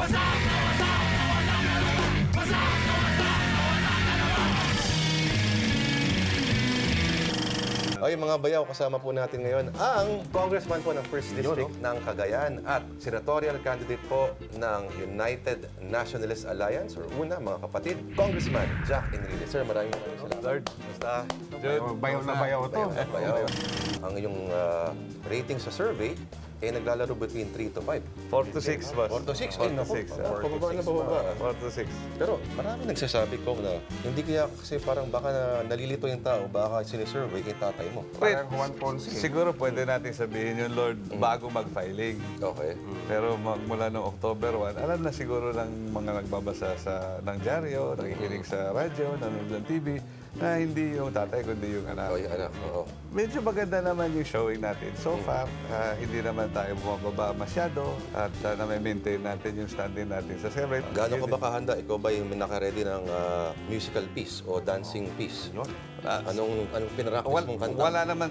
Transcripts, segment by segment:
Ay, mga bayaw, kasama po natin ngayon ang congressman po ng 1st District ng Cagayan at senatorial candidate po ng United Nationalist Alliance or UNA, mga kapatid, Congressman Jack Enrile. Sir, maraming salamat. Lord, basta. Bayaw na bayaw to. Bayaw. Ang iyong rating sa survey ay naglalaro between 3 to 5. 4 to 6, boss. 4 to 6. 4 to 6. Pababa na pababa. 4 to 6. Pero marami nagsasabi ko na hindi kaya kasi parang baka nalilito yung tao, baka sinisurvey yung tatay mo. Parang Juan Ponce. Siguro pwede natin sabihin yun, Lord, bago mag-filing. Okay. Pero mula noong October 1, alam na siguro ng mga nagbabasa ng dyaryo, nakikinig sa radyo, nanonood ng TV, na hindi yung tatay, kundi yung anak. Oh, yung anak. Oo. Medyo maganda naman yung showing natin. So far, hindi naman tayo bumababa masyado at na-maintain natin yung standing natin sa Senate. Gaano ka ba kahanda? Ikaw ba yung naka-ready ng musical piece o dancing piece? Anong pinractice mong kanta?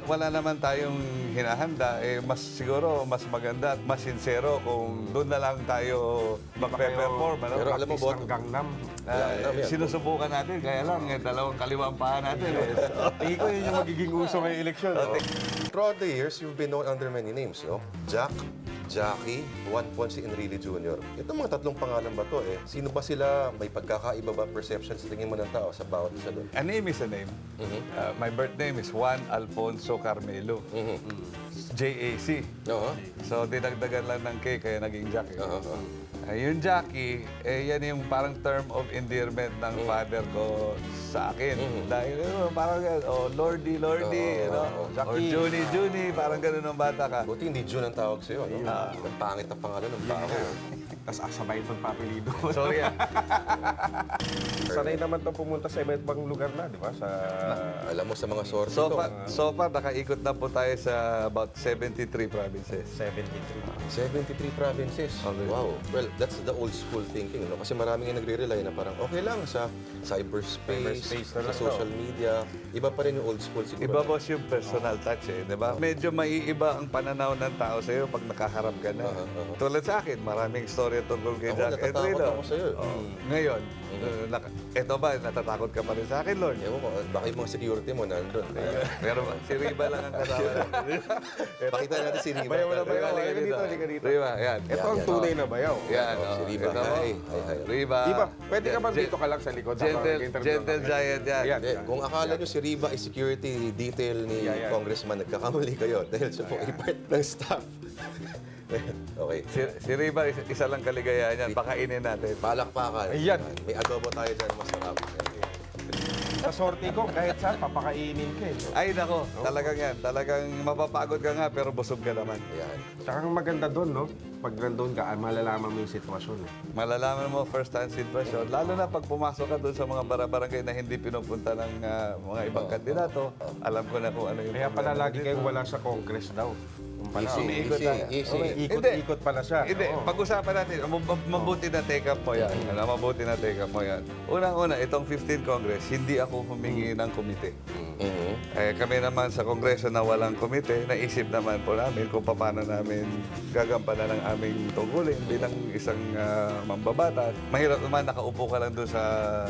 Wala naman tayong hinahanda. Mas siguro, mas maganda at mas sincero kung doon na lang tayo magpe-perform. Ano? Pero alam mo, Practice ng Gangnam. yan. Sinusubukan natin, kaya lang, dalawang kaliwang paa natin. Tingin ko yun yung magiging uso ngayong eleksyon. Throughout the years, you've been known under many names, no? Jack, Jackie, Juan Ponce Enrile Jr. Itong mga tatlong pangalan ba to eh? Sino ba sila? May pagkakaiba ba perception sa tingin mo ng tao sa bawat isa doon? A name is a name. My birth name is Juan Alfonso Carmelo. JAC. Oo. So, dinagdagan lang ng K, kaya naging Jack. Oo. Yung Jackie, yan yung parang term of endearment ng father ko sa akin. Dahil parang, Lordy, Lordy, or Junie, parang ganun ang bata ka. Buti hindi June ang tawag sa'yo, no? Ang pangit na pangalan ng tao. Tapos asabay itong papelido. Sorry ah. Sanay naman itong pumunta sa iba't ibang lugar na, di ba? Sa... Alam mo sa mga sorte So far, nakaikot na po tayo sa about 73 provinces. 73 provinces. Okay. Wow. Well, that's the old school thinking, no? Kasi maraming yung nagre-rely na parang okay lang sa cyberspace, Cyberspace na sa lang social media. Iba pa rin yung old school siguro. Iba boss yung personal touch eh, di ba? Medyo maiiba ang pananaw ng tao sa'yo pag nakaharap ka na. Tulad sa akin, maraming story tungkol kay Ako, Jack natatakot Enrile. ako sa'yo. Ngayon, eto ba, natatakot ka pa rin sa akin, Lord? Ewan ko, baka yung mga security mo nandun. Pero si Riba lang ang kasama natin. Pakita natin si Riva. Bayaw na bayaw. Halika Halika dito. Riba, yan. Ito ang tunay na bayaw. Yan, Si Riva. ito mo. Hi. Riba. Di ba? Pwede ka bang dito ka lang sa likod? Gentle giant yan. Ayan. Kung akala nyo si Riva ay security detail ni Congressman, nagkakamali kayo dahil siya po ay part ng staff. Okay. Si Riba, isa lang kaligayahan yan. Pakainin natin. Palakpakan. Ayan. May adobo tayo dyan na masarap. Sa sorte ko, kahit saan, papakainin ka eh. Ay, nako. Talagang yan. Talagang mapapagod ka nga, pero busog ka naman. Ayan. Tsaka ang maganda doon, no? Pag nandun ka, malalaman mo yung sitwasyon. Eh. Malalaman mo first-hand situation. Lalo na pag pumasok ka doon sa mga barangay na hindi pinupunta ng mga ibang kandidato, alam ko na kung ano yung Kaya pala problema lagi dito. kayong wala sa Congress daw. Yung pala, Umiikot Easy, tayo. easy. Ikot-ikot pala siya. Hindi, Oo. pag-usapan natin. Mabuti na take up mo yan. Mabuti na take up mo yan. Unang-una, itong 15 Congress, hindi ako humingi ng komite. Kami naman sa Kongreso na walang komite, naisip naman po namin kung paano namin gagampanan ng aming tungkulin bilang isang mambabatas. Mahirap naman nakaupo ka lang doon sa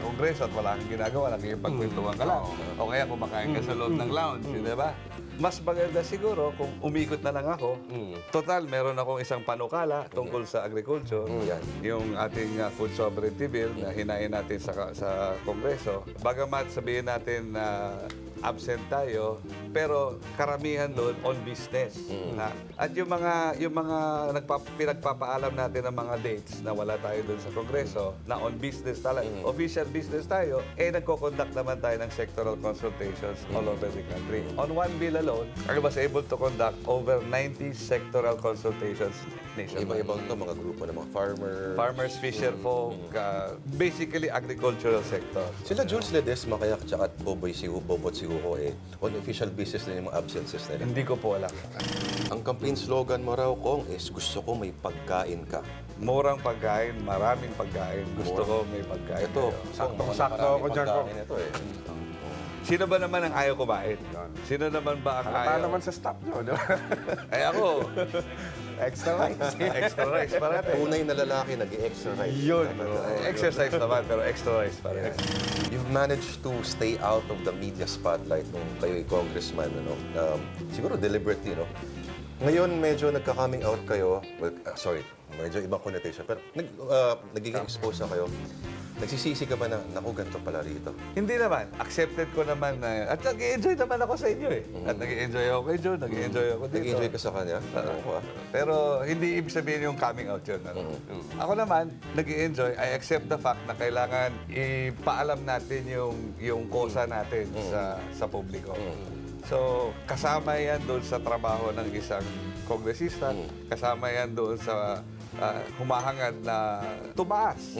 Kongreso at wala kang ginagawa, nakikipagkwentuhan ka lang. O kaya kumakain ka sa loob ng lounge, di ba? Mas maganda siguro kung umikot na lang ako. Total, meron akong isang panukala tungkol sa agriculture. Yan. Yung ating food sovereignty bill na hinain natin sa Kongreso. Bagamat sabihin natin na absent tayo, pero karamihan doon on business. At yung mga pinagpapaalam natin ng mga dates na wala tayo doon sa Kongreso, na on business talaga, official business tayo, nagko-conduct naman tayo ng sectoral consultations all over the country. On one bill alone, I was able to conduct over 90 sectoral consultations nationwide. Iba-ibang to, mga grupo ng mga Farmers, fisher folk, basically agricultural sector. Sila Jules Ledesma kaya tsaka at Bobot Siguko on official basis na yung mga absences nila. Hindi ko po alam. Ang campaign slogan mo raw, Kong, is gusto ko may pagkain ka. Murang pagkain, maraming pagkain. Gusto ko may pagkain. Ito, Saktong-sakto ako dyan, Kong. Ito Sino ba naman ang ayaw kumain? Sino naman ba ang Halata ayaw? naman sa staff nyo, no? Ay ako, Extra rice. Extra rice para natin. Tunay na lalaki nag-exercise. Yun. Exercise naman, pero extra rice pa rin. You've managed to stay out of the media spotlight nung kayo ay congressman, ano? Siguro deliberately, no? Ngayon, medyo nagka-coming out kayo. Well, sorry, medyo ibang connotation. Pero nagiging expose na kayo. Nagsisisi ka ba na, naku, ganito pala rito? Hindi naman. Accepted ko naman na, at nag-enjoy naman ako sa inyo eh. At nag-enjoy ako kay John, nag-enjoy ako dito. Nag-enjoy ka sa kanya? Ano ko, Pero hindi ibig sabihin yung coming out yun. Ano? Ako naman, nag-enjoy. I accept the fact na kailangan ipaalam natin yung kosa natin sa publiko. So, kasama yan doon sa trabaho ng isang kongresista. Kasama yan doon sa humahangad na tumaas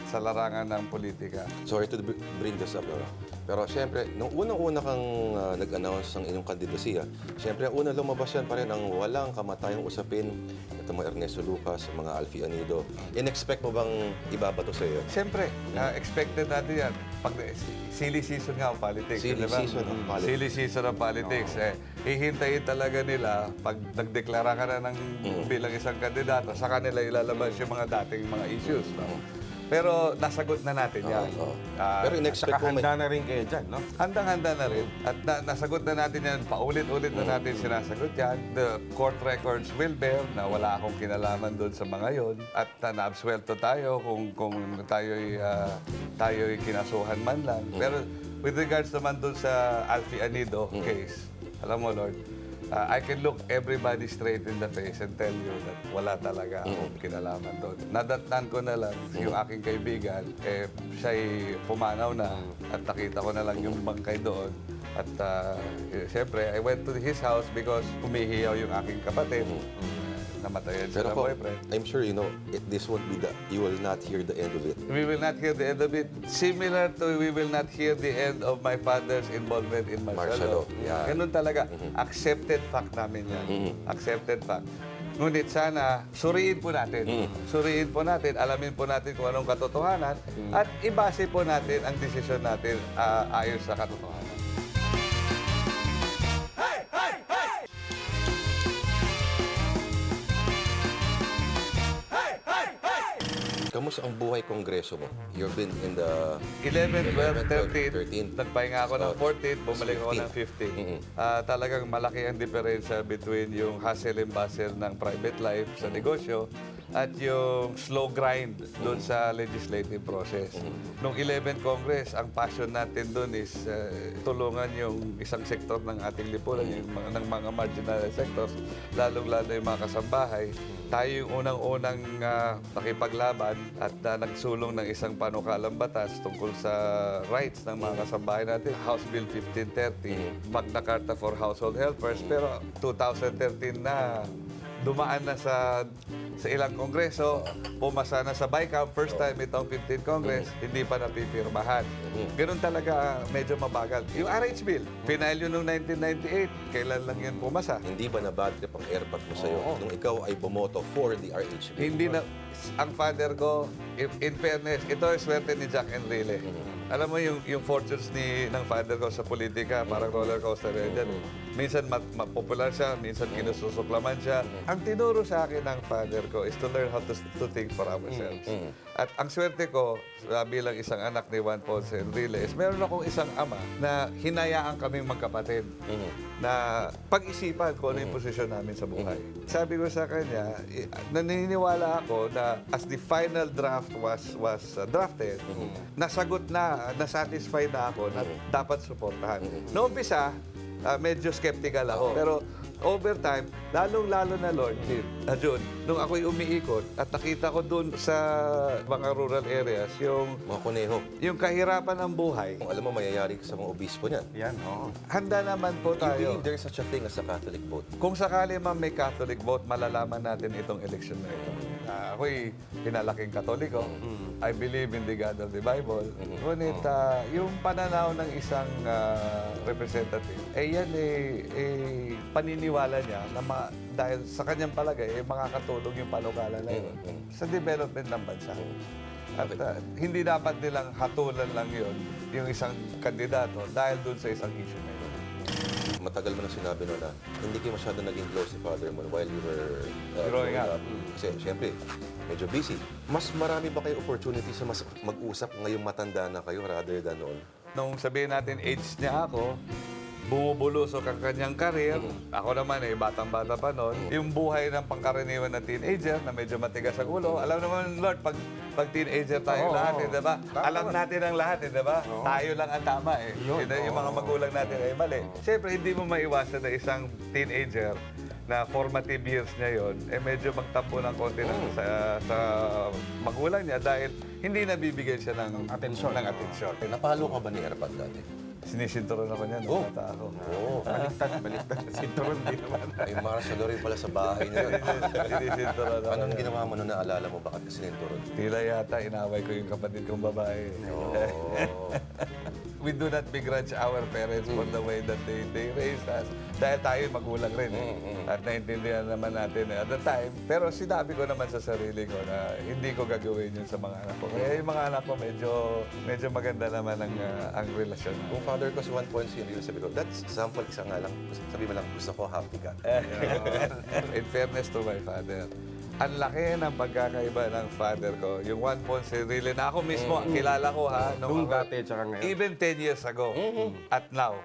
sa larangan ng politika. Sorry to bring this up, no? Pero siyempre, nung unang-una kang nag-announce ng inyong kandidasiya, siyempre, ang unang lumabas yan pa rin ang walang kamatayang usapin. Ito mga Ernesto Lucas, mga Alfie Anido. In-expect mo bang ibabato sa iyo? Siyempre, expected natin yan. Pag silly season nga ang politics. Silly di ba? season ng politics. Silly season ng politics. Hihintayin talaga nila pag nagdeklara ka na ng bilang isang kandidato, sa kanila ilalabas yung mga dating mga issues. Pero nasagot na natin yan. Pero in-expect Saka mo may... handa na rin kayo dyan, no? Handang-handa na rin. At nasagot na natin yan. Paulit-ulit na natin sinasagot yan. The court records will bear na wala akong kinalaman doon sa mga yon. At na-absuelto tayo kung tayo'y kinasuhan man lang. Pero with regards naman doon sa Alfie Anido case, alam mo, Lord, I can look everybody straight in the face and tell you that wala talaga akong kinalaman doon. Nadatnan ko na lang yung aking kaibigan, siya'y pumanaw na at nakita ko na lang yung bangkay doon. At siyempre, I went to his house because humihiyaw yung aking kapatid. Namatayan siya Pero ng po, boyfriend. I'm sure you know, this won't be you will not hear the end of it. We will not hear the end of it. Similar to we will not hear the end of my father's involvement in Marcelo. Marcelo, yeah. Ganun talaga. Accepted fact namin yan. Accepted fact. Ngunit sana, suriin po natin. Suriin po natin, alamin po natin kung anong katotohanan at ibase po natin ang desisyon natin ayon sa katotohanan. Kamusta ang buhay kongreso mo? You've been in the 11, 12, 13. 13. Nagpahinga ako ng 14, bumalik ako ng 15. 15. Talagang malaki ang diferensya between yung hustle and bustle ng private life sa negosyo at yung slow grind doon sa legislative process. Nung 11 Congress, ang passion natin doon is tulungan yung isang sektor ng ating lipunan, yung ng mga marginalized sectors, lalong-lalo yung mga kasambahay. Tayo yung unang-unang nakipaglaban at nagsulong ng isang panukalang batas tungkol sa rights ng mga kasambahay natin. House Bill 1530, Magna Carta for Household Helpers. Pero 2013 na, dumaan na sa ilang kongreso, pumasa na sa BICAM, first time itong 15th Congress, hindi pa napipirmahan. Ganun talaga, medyo mabagal. Yung RH Bill, final yun noong 1998, kailan lang yun pumasa? Hindi ba na-bad trip ang airpot mo sa'yo nung ikaw ay bumoto for the RH bill? Hindi na, ang father ko, in fairness, ito ay swerte ni Jack Enrile. Alam mo yung fortunes ng father ko sa politika, parang roller coaster yan dyan. Minsan popular siya, minsan kinususuklaman siya. Ang tinuro sa akin ng father ko is to learn how to think for ourselves. At ang swerte ko, bilang isang anak ni Juan Ponce Enrile, is meron akong isang ama na hinayaan kaming magkapatid na pag-isipan kung ano yung posisyon namin sa buhay. Sabi ko sa kanya, naniniwala ako na as the final draft was drafted, nasagot na, nasatisfied na ako na dapat suportahan. Noong umpisa, medyo skeptical ako. Pero over time, lalong-lalo na, Lord, Jun, nung ako'y umiikot at nakita ko dun sa mga rural areas, Mga kuneho. yung kahirapan ng buhay, Kung alam mo, mayayari ka sa mga obispo niyan. Yan, oo. handa naman po You tayo. believe there's such a thing as a Catholic vote? Kung sakali man may Catholic vote, malalaman natin itong election na ito. Ako'y pinalaking Katoliko. I believe in the God of the Bible. Ngunit yung pananaw ng isang representative, yan paniniwala niya na dahil sa kanyang palagay, makakatulong yung panukala na yun sa development ng bansa. At hindi dapat nilang hatulan lang yun, yung isang kandidato, dahil dun sa isang issue na yun. matagal mo na sinabi no na hindi kayo masyado naging close si father mo while you were Growing up. Kasi siyempre, medyo busy. Mas marami ba kayo opportunity sa mas mag-usap ngayong matanda na kayo rather than noon? Nung sabihin natin age niya ako, bumubulusok ang kanyang karir. Ako naman batang-bata pa noon. Yung buhay ng pangkaraniwan na teenager na medyo matigas ang ulo. Alam naman, Lord, pag teenager tayo lahat, di ba? Alam natin ang lahat, di ba? Tayo lang ang tama Yung mga magulang natin ay mali. Siyempre, hindi mo maiwasan na isang teenager na formative years niya yon, medyo magtampo ng konti sa magulang niya dahil hindi nabibigyan siya ng atensyon. Napalo ka ba ni Erpag dati? Sinisinturon ako niya nung bata ako. Oo. Baliktad. Sinturon din naman. May martial rin pala sa bahay niya. Sinisinturon ako. Anong ginawa mo nung naalala mo bakit ka sininturon? Tila yata inaway ko yung kapatid kong babae. Oo. We do not begrudge our parents for the way that they raised us. Dahil tayo magulang rin. At naintindihan naman natin at the time. Pero sinabi ko naman sa sarili ko na hindi ko gagawin yun sa mga anak ko. Kaya yung mga anak ko medyo maganda naman ang relasyon. Kung father ko si 1.0 yun, sabi ko, that's sample, isa nga lang. Sabi mo lang, gusto ko happy ka. In fairness to my father, ang laki ng pagkakaiba ng father ko. Yung 1 Ponce really na ako mismo, kilala ko Nung ako- dati, tsaka ngayon. Even 10 years ago at now.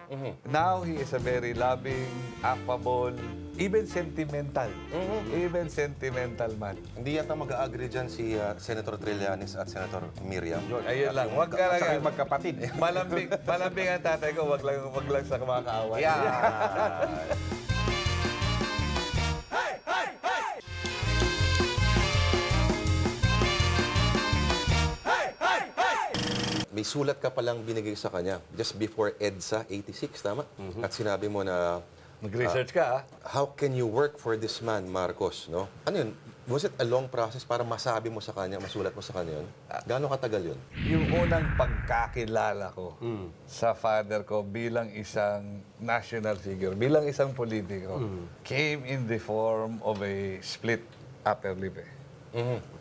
Now, he is a very loving, affable, even sentimental. Even sentimental man. Hindi yata mag-agree dyan si Senator Trillanes at Senator Miriam. Ayun lang. Wag ka lang. Tsaka yung magkapatid. Malambing ang tatay ko. Wag lang sa kumakaaway. May sulat ka palang binigay sa kanya just before EDSA 86, tama? At sinabi mo na, Mag-research ka, how can you work for this man, Marcos? No? Ano yun? Was it a long process para masabi mo sa kanya, masulat mo sa kanya yun? Gaano katagal yun? Yung unang pagkakilala ko sa father ko bilang isang national figure, bilang isang politiko, came in the form of a split upper lip.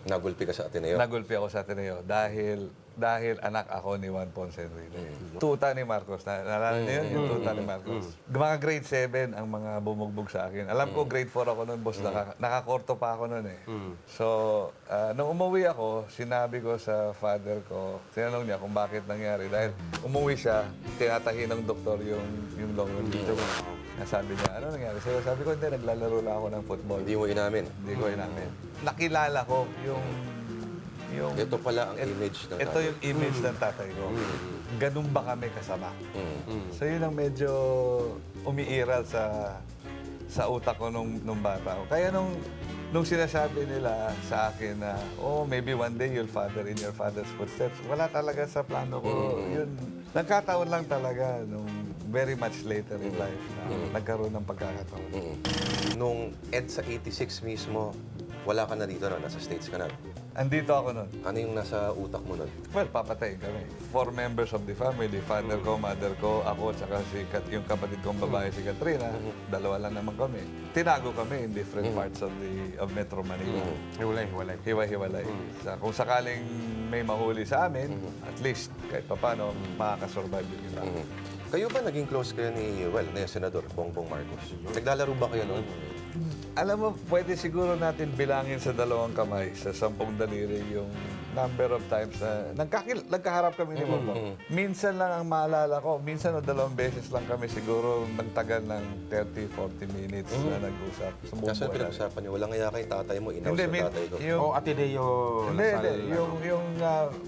Nagulpi ka sa Ateneo? Nagulpi ako sa Ateneo dahil anak ako ni Juan Ponce Enrile. Tuta ni Marcos. Naalala niyo yun? Yung tuta ni Marcos. Mga grade 7 ang mga bumugbog sa akin. Alam ko, grade 4 ako noon, boss. Nakakorto pa ako noon So, nung umuwi ako, sinabi ko sa father ko, tinanong niya kung bakit nangyari. Dahil umuwi siya, tinatahi ng doktor yung lower dito. Sabi niya, ano nangyari sa'yo? Sabi ko, hindi, naglalaro lang ako ng football. Hindi mo inamin. Hindi ko inamin. Nakilala ko yung Ito pala ang image ng ito yung image ng tatay ko. Ganun ba kami kasama? So yun ang medyo umiiral sa utak ko nung bata ko. Kaya nung sinasabi nila sa akin na, oh, maybe one day you'll father in your father's footsteps, wala talaga sa plano ko. Yun, nagkataon lang talaga nung very much later in life na nagkaroon ng pagkakataon. Nung EDSA 86 mismo, wala ka na dito, no? Nasa States ka na. Andito ako nun. Ano yung nasa utak mo nun? Well, papatayin kami. 4 members of the family, father ko, mother ko, ako, tsaka yung kapatid kong babae, si Katrina. Dalawa lang naman kami. Tinago kami in different parts of Metro Manila. Hiwalay. Hiwa-hiwalay. Kung sakaling may mahuli sa amin, at least, kahit papano, makakasurvive yung iba. Kayo ba naging close kayo ni Senador Bongbong Marcos? Naglalaro ba kayo noon? Alam mo, pwede siguro natin bilangin sa dalawang kamay, sa 10 daliri, yung number of times na nagkaharap kami ni Bongbong. Minsan lang ang maalala ko, minsan o 2 beses lang kami siguro nagtagal ng 30-40 minutes na nag-usap sa buong Kaso buhay natin. pinag-usapan niyo, walang kaya kay tatay mo, inaw Hindi, sa tatay ko. O Ateneo Hindi. Yung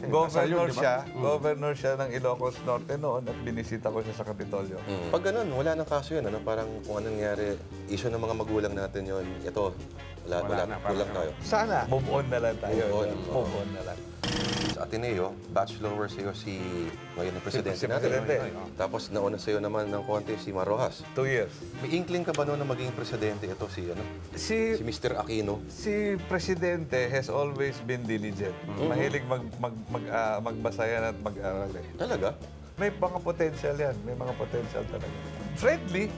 governor di ba? siya, governor siya ng Ilocos Norte noon at binisita ko siya sa Kapitolyo. Pag ganun, wala nang kaso yun. Ano? Parang kung anong nangyari, issue ng mga magulang natin yun. Ito, wala na, kulang tayo. Sana, move on na lang tayo. Move on. Move on na lang. Sa Ateneo, batch lower sa'yo si ngayon na presidente Si natin. Presidente. Tapos nauna sa'yo naman ng konti si Marojas. 2 years. May inkling ka ba noon na maging presidente ito si Si Mr. Aquino? Si Presidente has always been diligent. Mahilig magbasa yan at mag-aral eh. Talaga? May mga potential yan. May mga potential talaga. Friendly.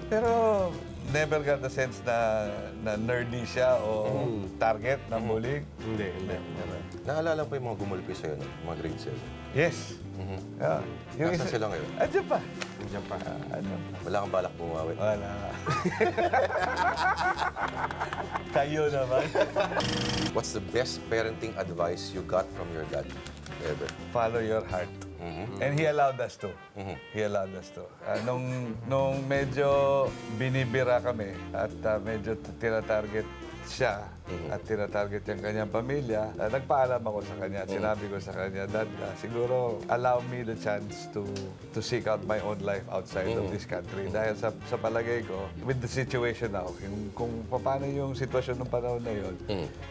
Pero never got the sense na nerdy siya o target ng bullying. Hindi. Never. Naalala ko yung mga gumulpi sa'yo, no? Mga grade 7. Yes. Yeah. Nasaan sila ngayon? Andiyan pa. Nandiyan pa. Wala kang balak bumawi. Wala. Kayo naman. What's the best parenting advice you got from your dad ever? Follow your heart. And he allowed us to. He allowed us to. Nung medyo binibira kami at medyo tinatarget siya at tinatarget yung kanyang pamilya, nagpaalam ako sa kanya at sinabi ko sa kanya, Dad, siguro allow me the chance to seek out my own life outside of this country. Dahil sa palagay ko, with the situation now, kung paano yung sitwasyon ng panahon na yun,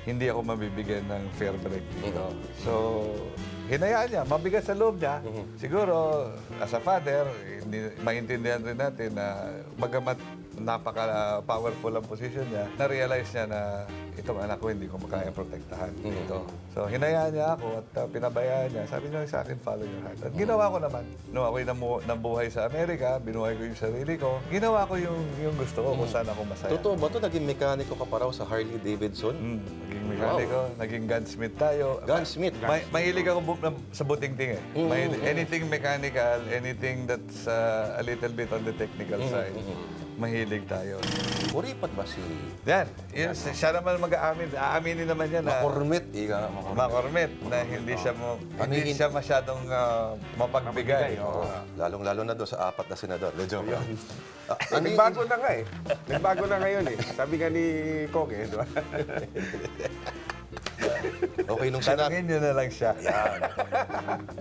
hindi ako mabibigyan ng fair break dito. So, hinayaan niya, mabigat sa loob niya. Siguro, as a father, maintindihan rin natin na bagamat napaka-powerful ang position niya, na-realize niya na itong anak ko hindi ko makaya protektahan dito. So, hinayaan niya ako at pinabayaan niya. Sabi niya sa akin, follow your heart. At ginawa ko naman. Nung ako'y nabuhay sa Amerika, binuhay ko yung sarili ko, ginawa ko yung gusto ko kung saan ako masaya. Totoo ba ito? Naging mekaniko ka pa raw sa Harley Davidson? Naging mekaniko, naging gunsmith tayo. Gunsmith? Mahilig ako sa buting-ting eh. Anything mechanical, anything that's a little bit on the technical side, mahilig tayo. Kuripat ba si... Yan. Siya naman mag-aamin. Aaminin naman yan na Makormit? Ika nga, makormit. makormit na hindi siya masyadong mapagbigay. Oo. Lalong-lalo na doon sa 4 na senador. Medyo ba? Nagbago na nga eh. Nagbago na ngayon eh. Sabi nga ni Kong eh, di ba? Okay, nung sinabi, Tanungin nyo na lang siya.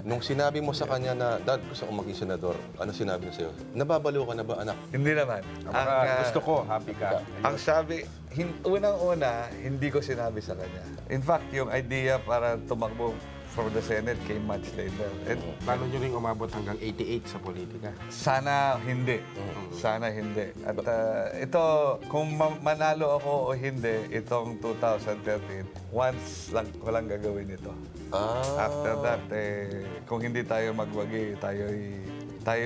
nung sinabi mo sa kanya na, Dad, gusto kong maging senador, ano sinabi niya sa'yo? Nababalo ka na ba, anak? Hindi naman. Gusto ko, happy ka. Ang sabi, unang-una, hindi ko sinabi sa kanya. In fact, yung idea para tumakbo for the Senate came much later. And Plano nyo rin umabot hanggang 88 sa politika. sana hindi. Sana hindi. At ito, kung manalo ako o hindi, itong 2013, once lang ko lang gagawin ito. After that, kung hindi tayo magwagi, tayo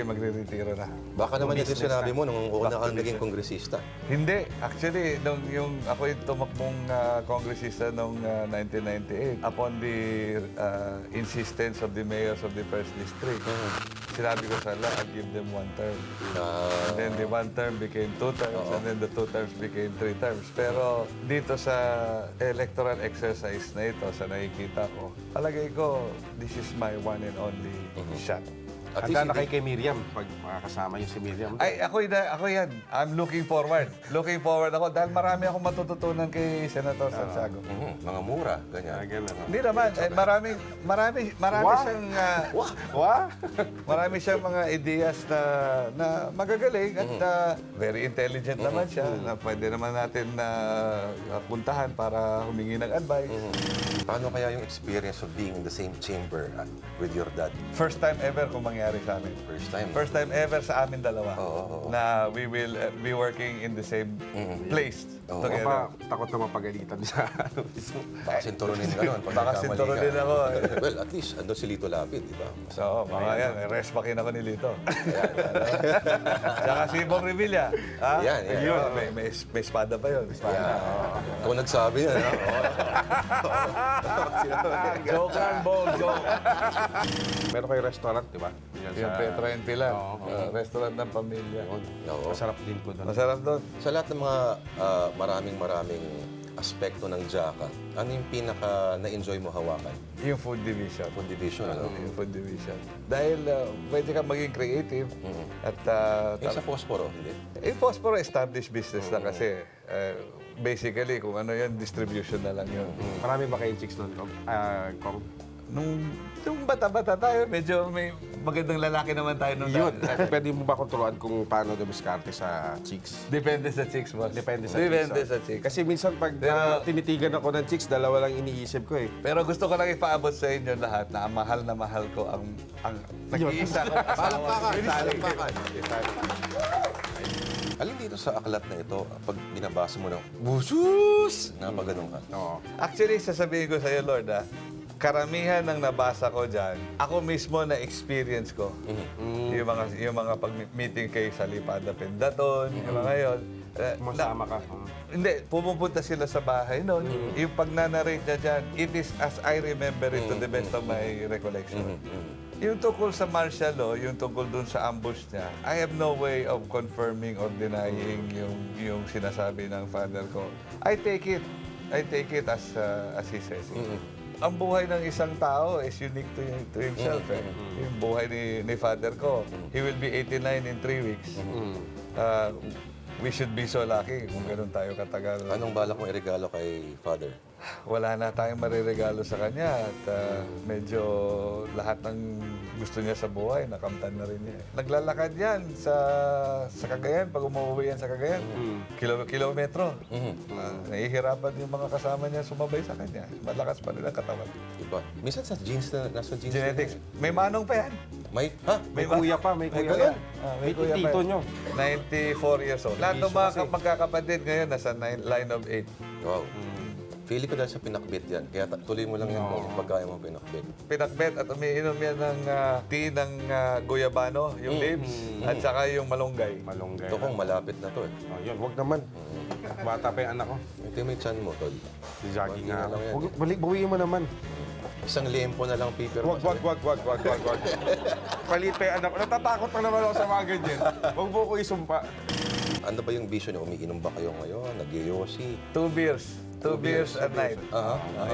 magre-retiro na. Baka naman yung sinabi mo nung una kang naging kongresista. Hindi. Actually, nung ako'y tumakbong kongresista noong 1998, upon the insistence of the mayors of the first district, sinabi ko sa lahat, I'd give them 1 term. And then the 1 term became 2 terms, and then the 2 terms became 3 terms. Pero dito sa electoral exercise na ito, sa nakikita ko, palagay ko, this is my one and only shot. At Handa least na kay Miriam pag makakasama yung si Miriam. Ay, ako yan. I'm looking forward. Looking forward ako dahil marami akong matututunan kay Senator Santiago. mga mura, ganyan. Ganun. Hindi naman. Marami siyang marami siyang mga ideas na magagaling at very intelligent naman siya na pwede naman natin na puntahan para humingi ng advice. Paano kaya yung experience of being in the same chamber with your dad? First time ever kung mangyari sa amin. First time. First time ever sa amin dalawa Oo. na we will be working in the same place together. Takot na mapagalitan sa Baka sinturunin ka nun. pag Baka nagkamali sinturunin ka. ako. Well, at least, andun si Lito Lapid, di ba? So, mga yan, rest back ako ni Lito. Tsaka si Bong Revilla. Ha? Yan. Yun, may espada pa yun. Kung nagsabi yan, ha? Joke lang, Bong, joke. Meron kayo restaurant, di ba? Yan Yung Petra and Pilar, Oo. restaurant ng pamilya. Oo. Masarap din po doon. Masarap doon. Sa lahat ng mga maraming aspekto ng Jaka, ano yung pinaka na-enjoy mo hawakan? Yung food division. Food division, ano? Yung food division. Dahil pwede ka maging creative at Yung sa Posporo, hindi? yung Posporo established business na kasi basically kung ano yun, distribution na lang yun. Marami ba kayong chicks doon, Kong? Nung bata-bata tayo, medyo may magandang lalaki naman tayo nung Yun. Pwede mo ba kontrolan kung paano dumiskarte sa chicks? Depende sa chicks, boss. Depende sa chicks. Kasi minsan pag tinitigan ako ng chicks, dalawa lang iniisip ko eh. Pero gusto ko lang ipaabot sa inyo lahat na mahal na mahal ko ang nag-iisa ko asawa. Palakpakan! Alin dito sa aklat na ito, pag binabasa mo ng busus, napaganon ka. Oo. Actually, sasabihin ko sa iyo, Lord, karamihan ng nabasa ko dyan, ako mismo na experience ko. Yung mga pag-meeting kay Salipada Pendaton, yung mga yun, Masama ka. Hindi, pumupunta sila sa bahay noon. Yung pag-narrate niya dyan, it is as I remember it to the best of my recollection. Yung tungkol sa martial law, yung tungkol dun sa ambush niya, I have no way of confirming or denying yung sinasabi ng father ko. I take it as he says it. Ang buhay ng isang tao is unique to himself. Yung buhay ni father ko, he will be 89 in 3 weeks. We should be so lucky kung ganun tayo katagal. Anong balak mong iregalo kay Father? Wala na tayong mariregalo sa kanya at medyo lahat ng gusto niya sa buhay, nakamtan na rin niya. Naglalakad yan sa Cagayan, pag umuwi yan sa Cagayan, kilometro. Nahihirapan yung mga kasama niya sumabay sa kanya. Malakas pa rin ang katawan. Iba. Minsan sa genes na, nasa genes Genetics. na May manong pa yan. May, ha? May kuya pa, may kuya ganun? pa. May kuya pa Tito yan. nyo. 94 years old. Lahat ng mga magkakapatid ngayon nasa line of 8. Wow. Feeling ko dahil sa pinakbit yan. Kaya tuloy mo lang yan kung pagkaya mo pinakbit. Pinakbet at umiinom yan ng tea ng guyabano, yung leaves, at saka yung malunggay. Malunggay. Ito kung malapit na to eh. Oh, yun, wag naman. Bata pa yung anak ko. Ito yung may chan mo, Tol. Jogging nga lang yan. ako. Balik, bawiin mo naman. Isang lempo na lang paper mo. Wag. Palit pa yung anak ko. Natatakot pa naman ako sa mga ganyan. Wag mo ko isumpa. Ano ba yung vision niyo? Umiinom ba kayo ngayon? Nag-yosi? 2 beers. 2 beers at night.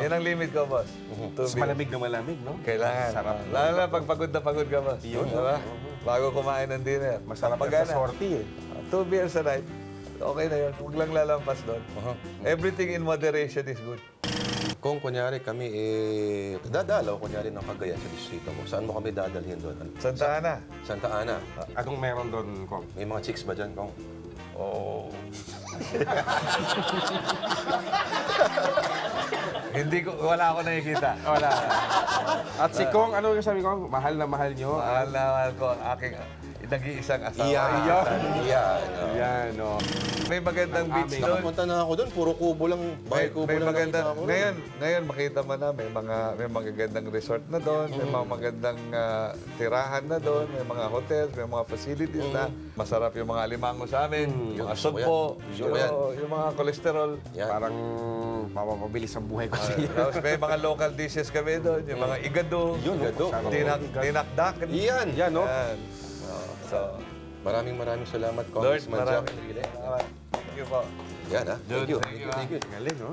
Yan ang limit ko, boss. 2 Mas beers. malamig na malamig, no? Kailangan. Sarap. Lalo na pag pagod na pagod ka, boss. Diba? Bago kumain ng dinner. Masarap yan Pagana. sa sorty eh. 2 beers a night. Okay na yun. Huwag lang lalampas doon. Everything in moderation is good. Kung kunyari kami dadalaw kunyari ng Cagayan sa distrito mo, saan mo kami dadalhin doon? Santa Ana. Santa Ana. Anong meron doon, Kong? May mga chicks ba dyan, Kong? Oo. Hindi ko, wala ako nakikita. Wala. At si Kong, ano yung sabi ko? Mahal na mahal nyo. Mahal na mahal ko ang aking nag-iisang asawa. Iyan. Yan, no. May magandang beach doon. Nakapunta na ako doon, puro kubo lang, bahay kubo May lang magandang, nakita ko. ngayon makita mo na may magagandang resort na doon, may mga magandang tirahan na doon, may mga hotels, may mga facilities na masarap yung mga alimango sa amin, yung Gusto ko asogpo, Gusto ko yan. yung mga kolesterol. Yan. Parang mapapabilis ang buhay ko sa iyo. Tapos may mga local dishes kami doon, yung mga igado, Yun, gado. dinakdak. Iyan. Yan, no? Yan. So, Maraming salamat, Lord, Congressman maraming Jack. salamat. Thank you po. Yan, ha? Thank you. Thank you, Thank you. Galing, no?